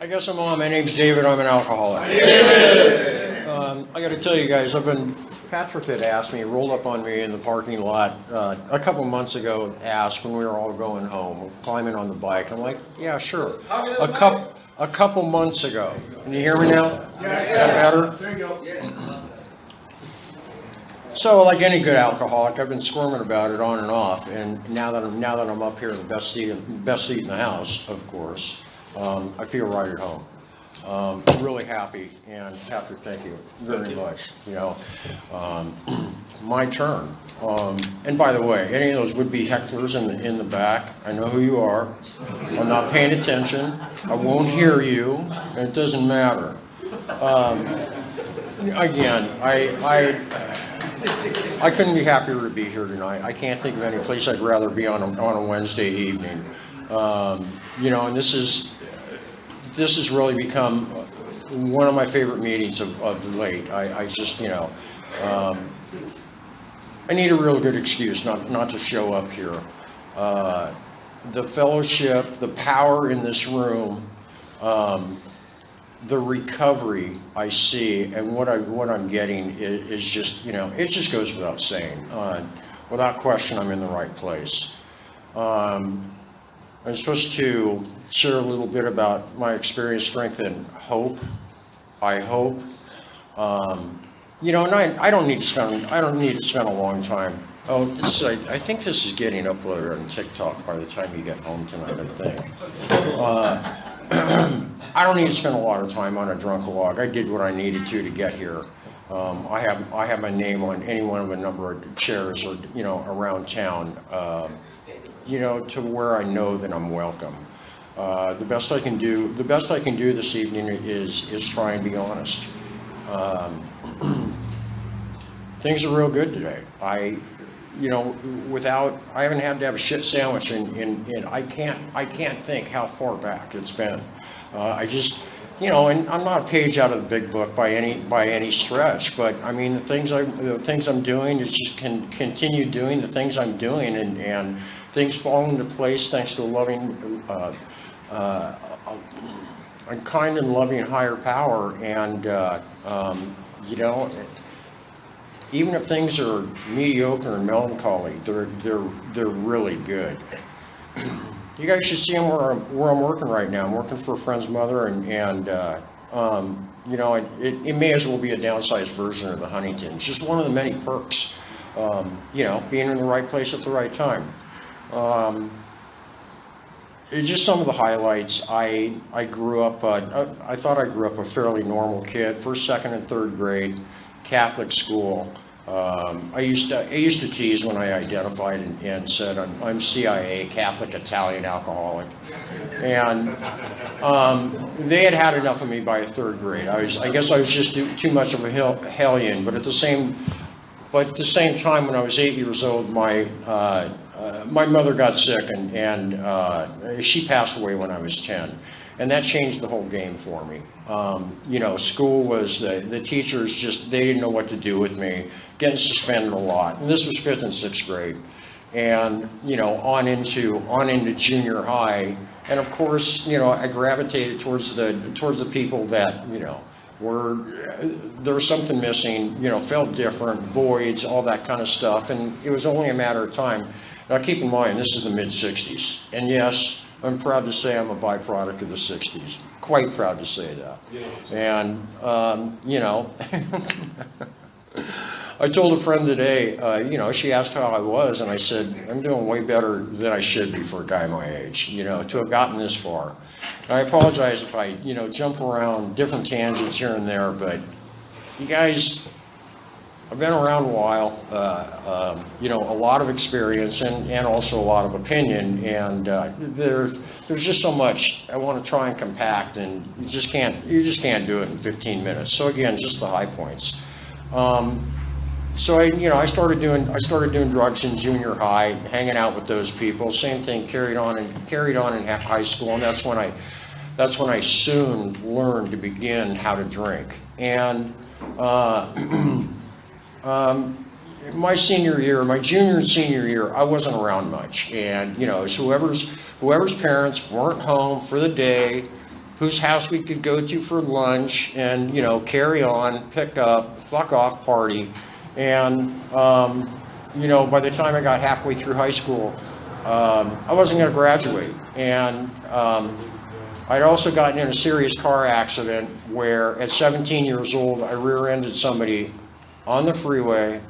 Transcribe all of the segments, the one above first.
I guess I'm on. My name's David. I'm an alcoholic. I got to tell you guys, Patrick had asked me, rolled up on me in the parking lot a couple months ago, asked when we were all going home, climbing on the bike. I'm like, yeah, sure. A couple months ago. Can you hear me now? Is that better? There you go. So, like any good alcoholic, I've been squirming about it on and off, and now that I'm up here, the best seat in the house, of course, I feel right at home. Really happy, and Patrick, thank you very much. My turn. And by the way, any of those would-be hecklers in the back, I know who you are. I'm not paying attention. I won't hear you, and it doesn't matter. Again, I couldn't be happier to be here tonight. I can't think of any place I'd rather be on a Wednesday evening. And this has really become one of my favorite meetings of late. I just, I need a real good excuse not to show up here. The fellowship, the power in this room, the recovery I see, and what I'm getting is just, it just goes without saying. Without question, I'm in the right place. I'm supposed to share a little bit about my experience, strength, and hope. I hope. And I don't need to spend a long time. Oh, I think this is getting uploaded on TikTok by the time you get home tonight, I think. I don't need to spend a lot of time on a drunk log. I did what I needed to get here. I have my name on any one of a number of chairs or around town. To where I know that I'm welcome. The best I can do this evening is try and be honest. Things are real good today. I haven't had to have a shit sandwich in I can't think how far back it's been. I just, and I'm not a page out of the big book by any stretch, but I mean the things I'm doing is just continue doing the things I'm doing, and things fall into place thanks to a loving, a kind and loving higher power, and even if things are mediocre and melancholy, they're really good. You guys should see where I'm working right now. I'm working for a friend's mother, and it may as well be a downsized version of the Huntington. It's just one of the many perks, being in the right place at the right time. It's just some of the highlights. I grew up. I thought I grew up a fairly normal kid. First, second, and third grade, Catholic school. I used to tease when I identified and said I'm CIA, Catholic Italian alcoholic, and they had enough of me by third grade. I guess I was just too much of a hellion. But at the same time, when I was 8 years old, my mother got sick, and she passed away when I was 10. And that changed the whole game for me. School was, the teachers they didn't know what to do with me, getting suspended a lot. And this was 5th and 6th grade. And, on into junior high. And of course, I gravitated towards the people that, there was something missing, felt different, voids, all that kind of stuff. And it was only a matter of time. Now keep in mind, this is the mid-'60s. And yes, I'm proud to say I'm a byproduct of the 60s. Quite proud to say that. Yes. And, I told a friend today, she asked how I was, and I said, I'm doing way better than I should be for a guy my age, to have gotten this far. And I apologize if I, jump around different tangents here and there, but you guys, I've been around a while, a lot of experience and also a lot of opinion, and there's just so much I want to try and compact, and you just can't do it in 15 minutes. So again, just the high points. So I started doing drugs in junior high, hanging out with those people. Same thing carried on in high school, and that's when I soon learned to begin how to drink. And my junior and senior year, I wasn't around much, and so whoever's parents weren't home for the day, whose house we could go to for lunch and, you know, carry on, pick up, fuck off, party. And, you know, by the time I got halfway through high school, I wasn't going to graduate. And I'd also gotten in a serious car accident where at 17 years old, I rear-ended somebody on the freeway,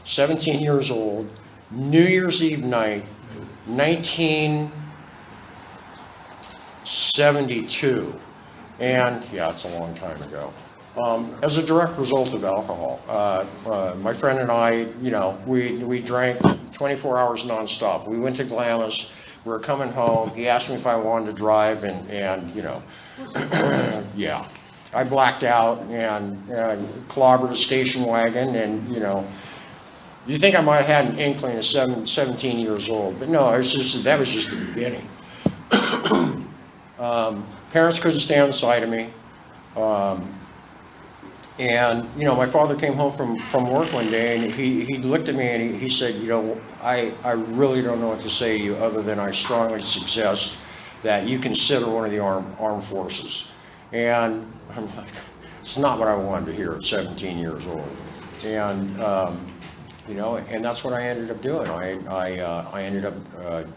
17 years old, New Year's Eve night, 1972. And yeah, it's a long time ago. As a direct result of alcohol, my friend and I, you know, we drank 24 hours nonstop. We went to Glamis. We were coming home. He asked me if I wanted to drive, and you know, yeah, I blacked out and clobbered a station wagon, and you know, you think I might have had an inkling at 17 years old, but no, that was just the beginning. Parents couldn't stand the sight of me. And, you know, my father came home from work one day, and he looked at me and he said, you know, I really don't know what to say to you other than I strongly suggest that you consider one of the armed forces. And I'm like, it's not what I wanted to hear at 17 years old. And, you know, and that's what I ended up doing. I ended up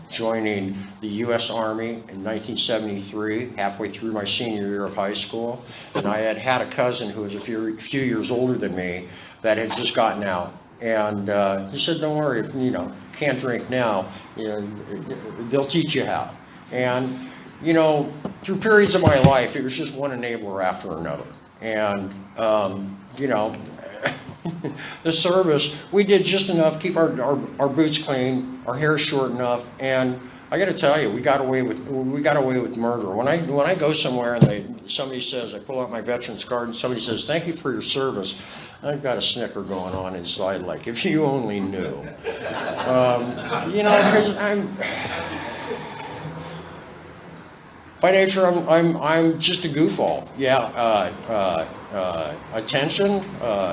joining the U.S. Army in 1973, halfway through my senior year of high school. And I had a cousin who was a few years older than me that had just gotten out. And he said, don't worry, if you know, can't drink now, you know, they'll teach you how. And, you know, through periods of my life, it was just one enabler after another. And, you know, the service, we did just enough, keep our boots clean, our hair short enough, and I got to tell you, we got away with murder. When I go somewhere and somebody says, I pull out my veterans card and somebody says, thank you for your service, I've got a snicker going on inside, like, if you only knew. You know, because by nature, I'm just a goofball. Yeah, attention,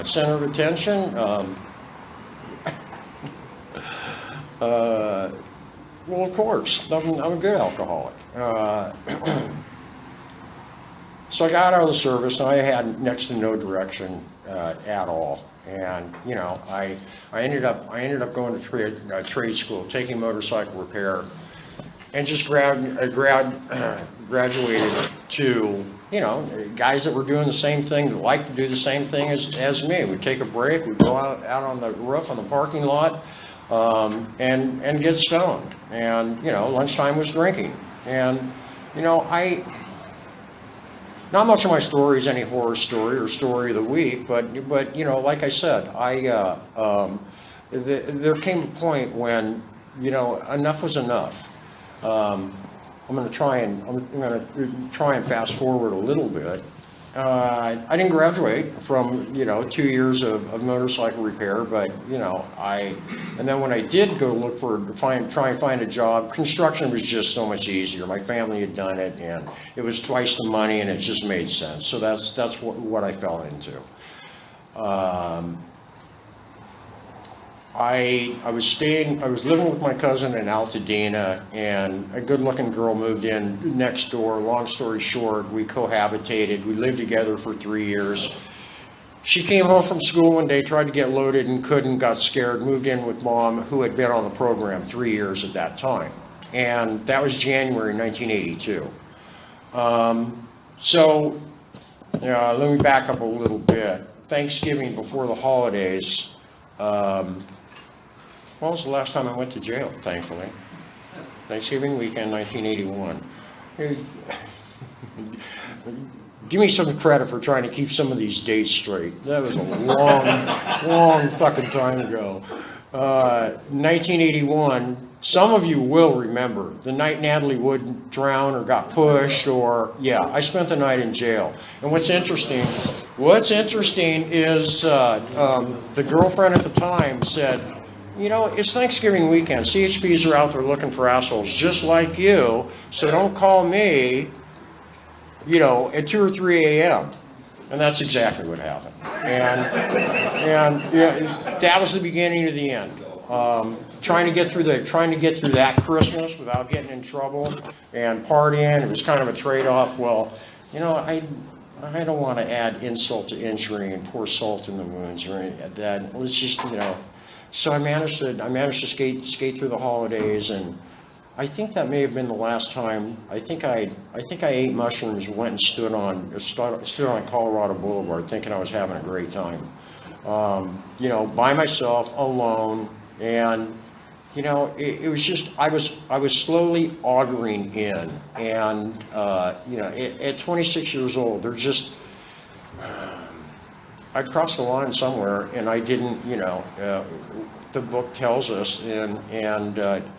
center of attention. Well, of course, I'm a good alcoholic. So I got out of the service, and I had next to no direction at all. And you know, I ended up going to trade school, taking motorcycle repair, and just graduated to, you know, guys that were doing the same thing, that liked to do the same thing as me. We'd take a break, we'd go out on the roof on the parking lot, and get stoned. And, you know, lunchtime was drinking. And, you know, not much of my story is any horror story or story of the week, but you know, like I said, there came a point when, you know, enough was enough. I'm going to try and fast forward a little bit. I didn't graduate from, you know, 2 years of motorcycle repair, but you know, and then when I did go try and find a job, construction was just so much easier. My family had done it, and it was twice the money, and it just made sense. So that's what I fell into. I was living with my cousin in Altadena, and a good-looking girl moved in next door. Long story short, we cohabitated. We lived together for 3 years. She came home from school one day, tried to get loaded and couldn't, got scared, moved in with Mom, who had been on the program 3 years at that time. And that was January 1982. So, let me back up a little bit. Thanksgiving before the holidays, when was the last time I went to jail, thankfully? Thanksgiving weekend, 1981. Give me some credit for trying to keep some of these dates straight. That was a long fucking time ago. 1981, some of you will remember the night Natalie Wood drowned or got pushed, or, yeah, I spent the night in jail. And what's interesting is the girlfriend at the time said, you know, it's Thanksgiving weekend. CHPs are out there looking for assholes just like you, so don't call me, you know, at 2 or 3 a.m. And that's exactly what happened. And yeah, that was the beginning of the end. trying to get through that Christmas without getting in trouble and partying. It was kind of a trade-off. Well, I don't want to add insult to injury and pour salt in the wounds or anything like that. Let's just, So I managed to skate through the holidays, and I think that may have been the last time. I think I ate mushrooms, went and stood on Colorado Boulevard, thinking I was having a great time. By myself, alone, and it was just I was slowly augering in, and at 26 years old, there's just I crossed the line somewhere, and I didn't. The book tells us, and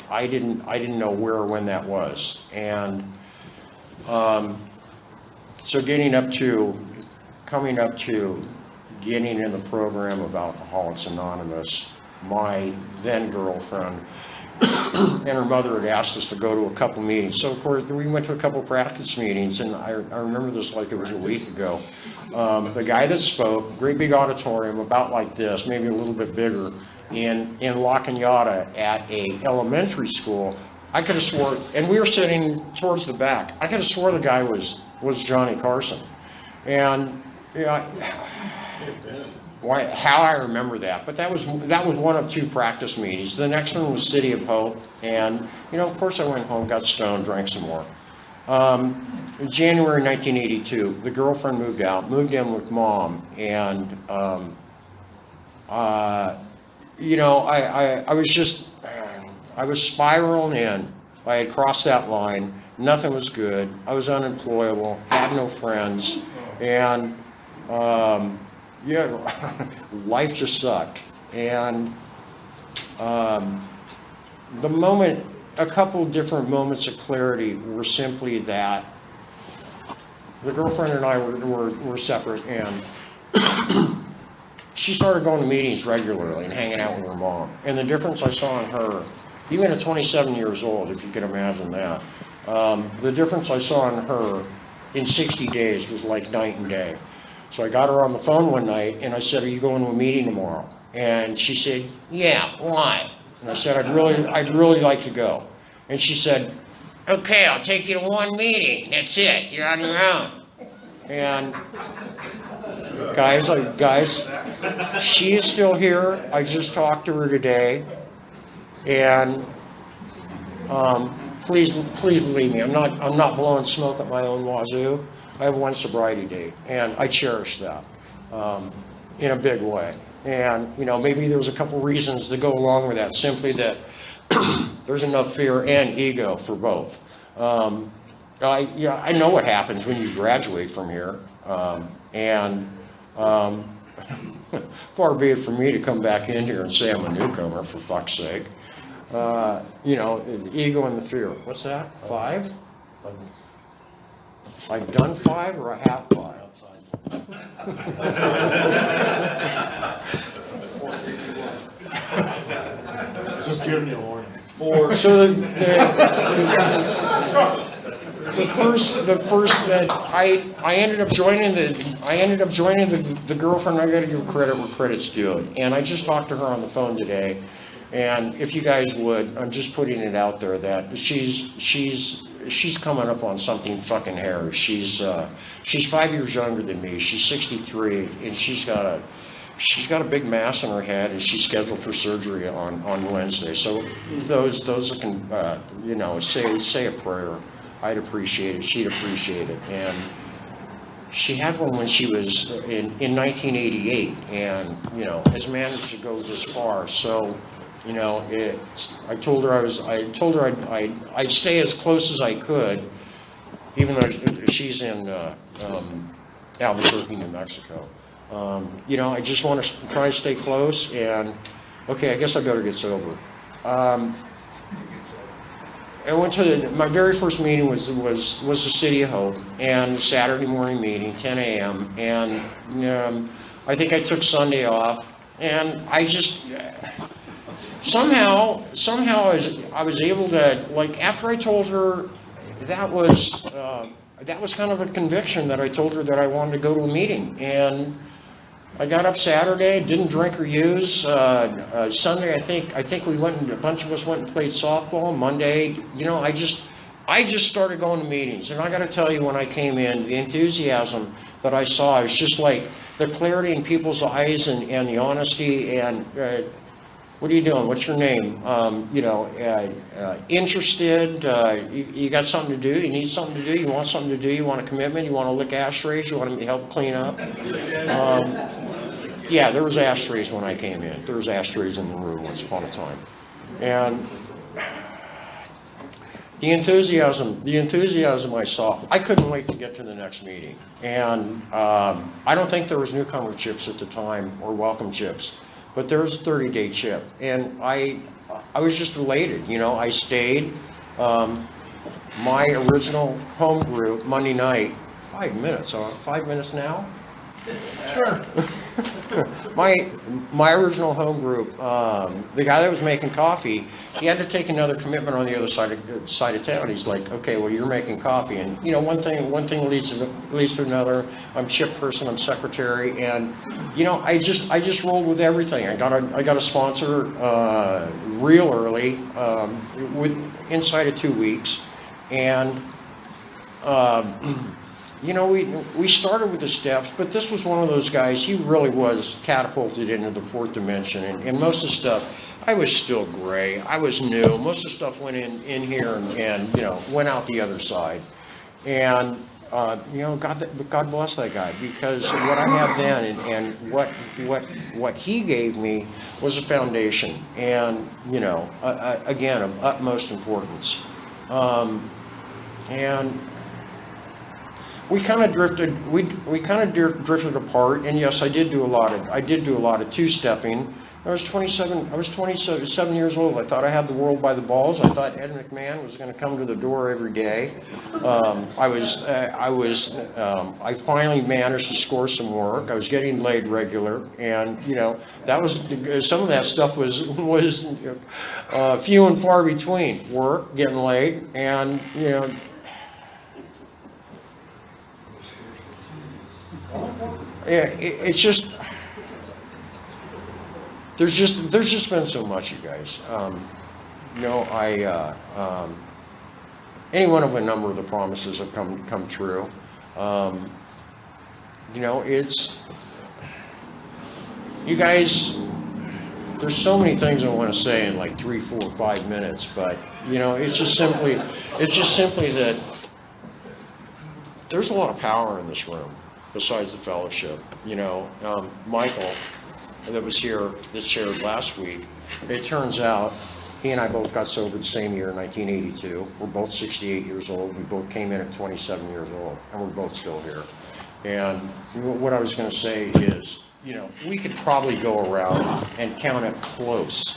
I didn't know where or when that was, and so coming up to getting in the program of Alcoholics Anonymous, my then girlfriend and her mother had asked us to go to a couple meetings. So of course we went to a couple practice meetings, and I remember this like it was a week ago. The guy that spoke, great big auditorium about like this, maybe a little bit bigger, in La Cañada at a elementary school. I could have swore, and we were sitting towards the back, I could have swore the guy was Johnny Carson. And how I remember that, but that was one of two practice meetings. The next one was City of Hope, and of course I went home, got stoned, drank some more. In January 1982, the girlfriend moved in with mom, and I was spiraling in. I had crossed that line. Nothing was good. I was unemployable, had no friends, and life just sucked. And a couple different moments of clarity were simply that the girlfriend and I were separate, and she started going to meetings regularly and hanging out with her mom. And the difference I saw in her, even at 27 years old, if you can imagine that, the difference I saw in her in 60 days was like night and day. So I got her on the phone one night, and I said, "Are you going to a meeting tomorrow?" And she said, "Yeah, why?" And I said, I'd really like to go." And she said, "Okay, I'll take you to one meeting. That's it. You're on your own." And guys, she is still here. I just talked to her today, and please believe me, I'm not blowing smoke at my own wazoo. I have one sobriety date, and I cherish that in a big way. And maybe there was a couple reasons to go along with that. Simply that there's enough fear and ego for both. I know what happens when you graduate from here, and far be it from me to come back in here and say I'm a newcomer, for fuck's sake. The ego and the fear. What's that? 5? I've done 5 or I have 5? Just giving you a warning. 4. So the first that I ended up joining the girlfriend. I got to give credit where credit's due, and I just talked to her on the phone today. And if you guys would, I'm just putting it out there that she's coming up on something fucking hairy. She's 5 years younger than me. She's 63, and she's got a big mass in her head, and she's scheduled for surgery on Wednesday. So those that can say a prayer. I'd appreciate it. She'd appreciate it. And she had one when she was in 1988, and has managed to go this far. So. I told her I'd stay as close as I could, even though she's in Albuquerque, New Mexico. I just want to try to stay close, and okay, I guess I better get sober. I went to my very first meeting was the City of Hope, and Saturday morning meeting, 10 a.m. And I think I took Sunday off, and I just. Somehow I was able to, after I told her that was kind of a conviction that I told her that I wanted to go to a meeting, and I got up Saturday, didn't drink or use. Sunday, I think we went and a bunch of us went and played softball. Monday, I just started going to meetings, and I got to tell you, when I came in, the enthusiasm that I saw, it was just like the clarity in people's eyes and the honesty and. What are you doing? What's your name? Interested? You got something to do? You need something to do? You want something to do? You want a commitment? You want to lick ashtrays? You want to help clean up? Yeah, there was ashtrays when I came in. There was ashtrays in the room once upon a time. And the enthusiasm I saw, I couldn't wait to get to the next meeting. And I don't think there was newcomer chips at the time or welcome chips. But there was a 30-day chip, and I was just elated. I stayed. My original home group Monday night, 5 minutes. 5 minutes now. Sure. My original home group, the guy that was making coffee, he had to take another commitment on the other side of town. He's like, okay, well, you're making coffee, and one thing leads to another. I'm chip person, I'm secretary, and I just rolled with everything. I got a sponsor real early, with inside of 2 weeks, and. We started with the steps, but this was one of those guys, he really was catapulted into the fourth dimension, and most of the stuff, I was still gray, I was new, most of the stuff went in here and went out the other side. And, God bless that guy, because what I have then and what he gave me was a foundation, and, again, of utmost importance. And we kind of drifted. We kind of drifted apart. And yes, I did do a lot of two-stepping. I was 27 years old. I thought I had the world by the balls. I thought Ed McMahon was going to come to the door every day. I finally managed to score some work. I was getting laid regular, and that was some of that stuff was few and far between. Work, getting laid, and Yeah, it's just there's just been so much, you guys. Any one of a number of the promises have come true. It's you guys. There's so many things I want to say in like 3, 4, 5 minutes, but it's just simply that there's a lot of power in this room. Besides the fellowship, Michael, that was here, that shared last week, it turns out he and I both got sober the same year in 1982. We're both 68 years old. We both came in at 27 years old, and we're both still here. And what I was going to say is, we could probably go around and count it close.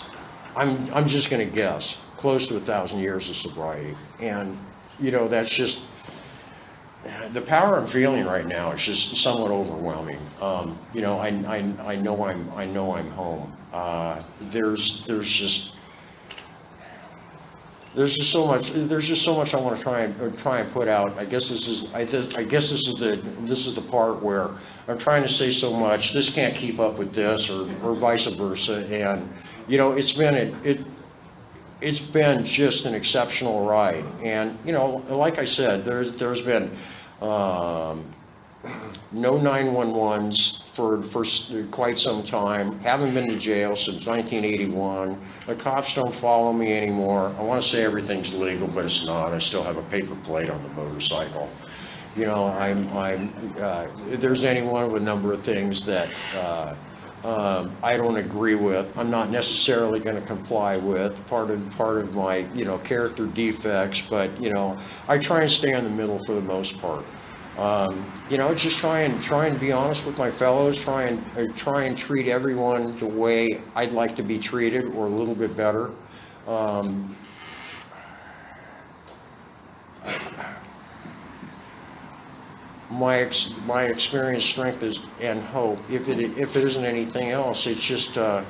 I'm just going to guess, close to 1,000 years of sobriety. And, that's just, the power I'm feeling right now is just somewhat overwhelming. I know I'm home. There's just so much I want to try and put out. I guess this is the part where I'm trying to say so much. This can't keep up with this, or vice versa. And it's been just an exceptional ride. And like I said, there's been no 911s for quite some time. Haven't been to jail since 1981. The cops don't follow me anymore. I want to say everything's legal, but it's not. I still have a paper plate on the motorcycle. There's any one of a number of things that I don't agree with. I'm not necessarily going to comply with. Part of my character defects, but I try and stay in the middle for the most part. Just try and be honest with my fellows. Try and treat everyone the way I'd like to be treated, or a little bit better. My experience, strength and hope. If it isn't anything else, it's just to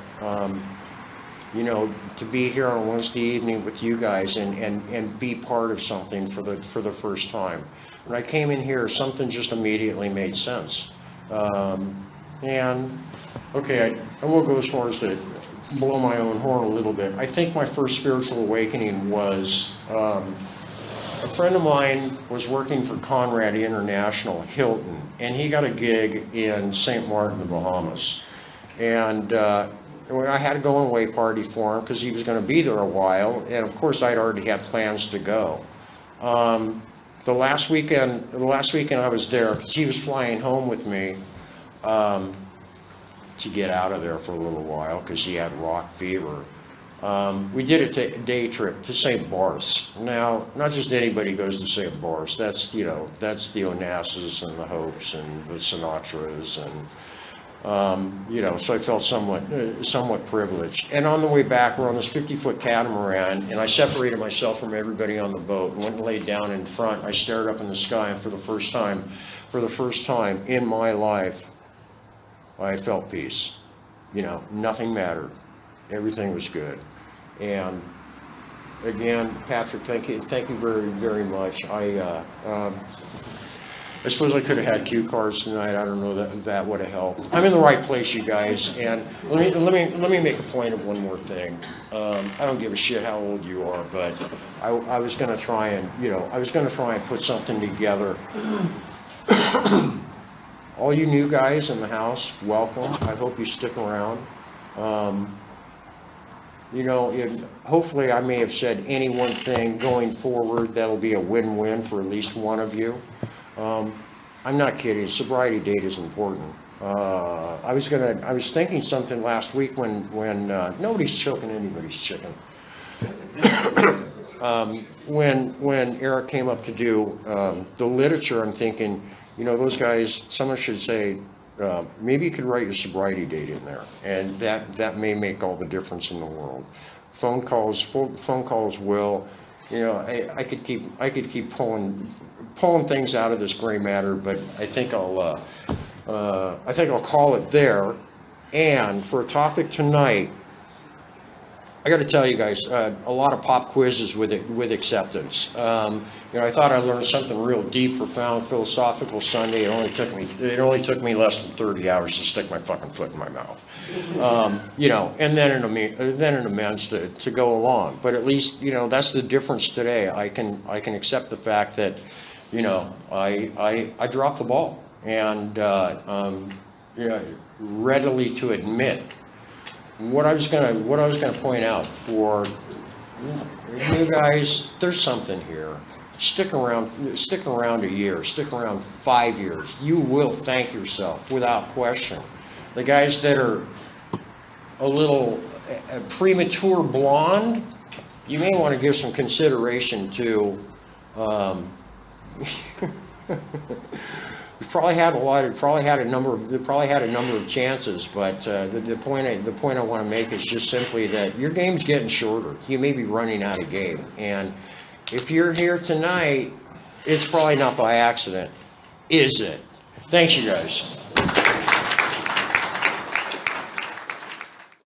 be here on Wednesday evening with you guys and be part of something for the first time. When I came in here, something just immediately made sense. And, okay, I won't go as far as to blow my own horn a little bit. I think my first spiritual awakening was, a friend of mine was working for Conrad International, Hilton, and he got a gig in St. Martin, the Bahamas. And I had a going away party for him because he was going to be there a while, and of course I'd already had plans to go. The last weekend I was there, because he was flying home with me to get out of there for a little while because he had rock fever. We did a day trip to St. Barth's. Now, not just anybody goes to St. Barth's. That's the Onassis and the Hopes and the Sinatras, and so I felt somewhat privileged. And on the way back, we're on this 50-foot catamaran, and I separated myself from everybody on the boat and went and laid down in front. I stared up in the sky, and for the first time in my life, I felt peace. Nothing mattered. Everything was good. And again, Patrick, thank you very, very much. I suppose I could have had cue cards tonight. I don't know that would have helped. I'm in the right place, you guys. And let me make a point of one more thing. I don't give a shit how old you are, but I was going to try and put something together. All you new guys in the house, welcome. I hope you stick around. Hopefully I may have said any one thing going forward that'll be a win-win for at least one of you. I'm not kidding. Sobriety date is important. I was thinking something last week when nobody's choking anybody's chicken. When Eric came up to do the literature, I'm thinking, those guys, someone should say, maybe you could write your sobriety date in there, and that may make all the difference in the world. Phone calls will, I could keep pulling things out of this gray matter, but I think I'll call it there. And for a topic tonight, I got to tell you guys, a lot of pop quizzes with acceptance. I thought I learned something real deep, profound, philosophical Sunday. It only took me less than 30 hours to stick my fucking foot in my mouth. And then an amends to go along. But at least that's the difference today. I can accept the fact that I dropped the ball, and readily to admit. What I was gonna point out for you guys, there's something here. Stick around a year, stick around 5 years. You will thank yourself without question. The guys that are a little premature blonde, you may want to give some consideration to. We've probably had a number of chances, but the point I want to make is just simply that your game's getting shorter. You may be running out of game, and if you're here tonight, it's probably not by accident, is it? Thanks, you guys.